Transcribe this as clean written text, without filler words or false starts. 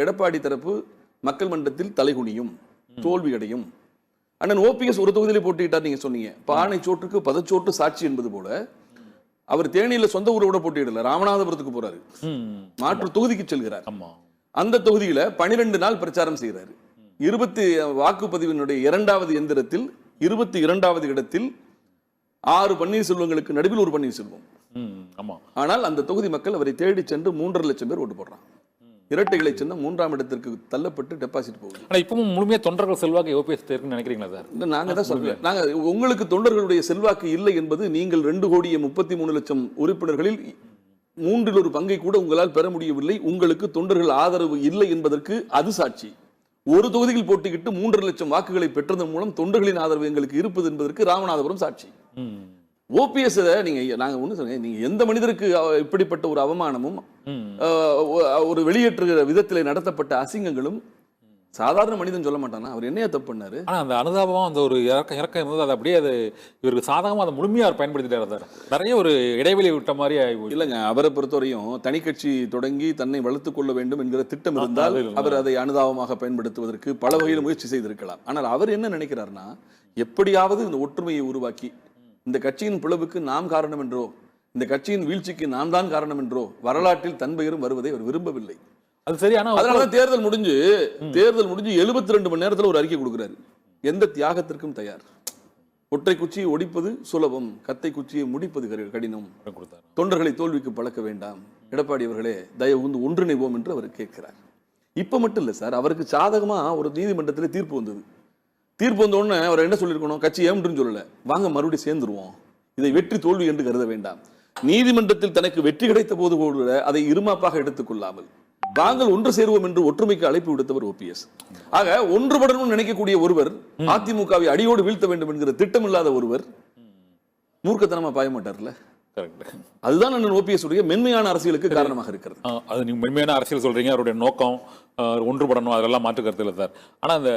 எடப்பாடி தரப்பு மக்கள் மன்றத்தில் தலைகுனியும், தோல்வி அடையும். அண்ணன் ஓபிஎஸ் ஒரு தொகுதியிலே போட்டியிட்டார். நீங்க சொன்னீங்க பானை சோற்றுக்கு பதச்சோற்று சாட்சி என்பது போல அவர் தேனியில சொந்த ஊரோட போட்டியிடல, ராமநாதபுரத்துக்கு போறாரு, மாற்று தொகுதிக்கு செல்கிறார். அந்த தொகுதியில 12 நாள் பிரச்சாரம் செய்கிறாரு. 20 வாக்குப்பதிவினுடைய 2வது எந்திரத்தில் 22வது இடத்தில் 6 பன்னீர்செல்வங்களுக்கு நடுவில் ஒரு பன்னீர்செல்வம். ஆனால் அந்த தொகுதி மக்கள் அவரை தேடி சென்று 3.5 லட்சம் பேர் ஓட்டு போடுறாங்க. இரட்டைகளை சின்னம் 3ஆம் இடத்திற்கு தள்ளப்பட்டு டெபாசிட் போகுது. ஆனா இப்பவும் முழுமையா தொண்டர்கள் செல்வாக்கு ஓபிஎஸ் இருக்குன்னு நினைக்கிறீங்களா சார்? நாங்க தான் சொல்றோம். நாங்க உங்களுக்கு தொண்டர்களுடைய செல்வாக்கு இல்லை என்பது நீங்கள் 2,33,00,000 உறுப்பினர்களில் 1/3 பங்கை கூட உங்களால் பெற முடியவில்லை, உங்களுக்கு தொண்டர்கள் ஆதரவு இல்லை என்பதற்கு அது சாட்சி. ஒரு தொகுதியில் போட்டிக்கிட்டு 3.5 லட்சம் வாக்குகளை பெற்றதன் மூலம் தொண்டர்களின் ஆதரவு எங்களுக்கு இருப்பது என்பதற்கு ராமநாதபுரம் சாட்சி. ஓபிஎஸ் நாங்க ஒண்ணு சொல்லுங்க, நீங்க எந்த மனிதருக்கு இப்படிப்பட்ட ஒரு அவமானமும் ஒரு வெளியேற்றுகிற விதத்தில் நடத்தப்பட்ட அசிங்கங்களும் சாதாரண மனிதன் சொல்ல மாட்டானா? அவர் என்னையா தப்பு பண்ணாரு? ஆனா அந்த அனுதாபம், அந்த ஒரு இறக்கம் இருந்தது, அது அப்படியே அது இவருக்கு சாதகமா அதை முழுமையா அவர் பயன்படுத்திட்டாரு. நிறைய ஒரு இடைவெளி விட்ட மாதிரி இல்லைங்க. அவரை பொறுத்தவரையும் தனி கட்சி தொடங்கி தன்னை வளர்த்துக் கொள்ள வேண்டும் என்கிற திட்டம் இருந்தால் அவர் அதை அனுதாபமாக பயன்படுத்துவதற்கு பல வகையில் முயற்சி செய்திருக்கலாம். ஆனால் அவர் என்ன நினைக்கிறார்னா, எப்படியாவது இந்த ஒற்றுமையை உருவாக்கி இந்த கட்சியின் பிளவுக்கு நாம் காரணம் என்றோ, இந்த கட்சியின் வீழ்ச்சிக்கு நாம் தான் காரணம் என்றோ வரலாற்றில் தன் பெயரும் வருவதை அவர் விரும்பவில்லை. அது சரியான அதனால தேர்தல் முடிஞ்சு 72 மணி நேரத்தில் ஒரு அறிக்கை கொடுக்கிறாரு. எந்த தியாகத்திற்கும் தயார், ஒற்றை குச்சியை ஒடிப்பது சுலபம், கத்தை குச்சியை முடிப்பது கடினம், தொண்டர்களை தோல்விக்கு பழக்க வேண்டாம், எடப்பாடி அவர்களே தயவு வந்து ஒன்றிணைவோம் என்று அவர் கேட்கிறார். இப்ப மட்டும் இல்ல சார், அவருக்கு சாதகமா ஒரு நீதிமன்றத்தில் தீர்ப்பு வந்தது. தீர்ப்பு வந்த உடனே அவர் என்ன சொல்லியிருக்கணும்? கட்சி ஏம்னு சொல்லல, வாங்க மறுபடியும் சேர்ந்துருவோம், இதை வெற்றி தோல்வி என்று கருத வேண்டாம். நீதிமன்றத்தில் தனக்கு வெற்றி கிடைத்த போது கூட அதை இருமாப்பாக எடுத்துக் கொள்ளாமல் நாங்கள் ஒன்று சேருவோம் என்று ஒற்றுமைக்கு அழைப்பு விடுத்தவர் ஓபிஎஸ். ஆக ஒன்றுபடணும் நினைக்கக்கூடிய ஒருவர், அதிமுகவை அடியோடு வீழ்த்த வேண்டும் என்கிற திட்டம் இல்லாத ஒருவர் மூர்க்கத்தனமா பாய மாட்டார்ல. அதுதான் அண்ணன் ஓபிஎஸ் உடைய மென்மையான அரசியலுக்கு காரணமாக இருக்கிறது. அது நீங்க மென்மையான அரசியல் சொல்றீங்க, அவருடைய நோக்கம் ஒன்றுபடணும், அதெல்லாம் மாற்று கருத்து இல்லை சார். ஆனா அந்த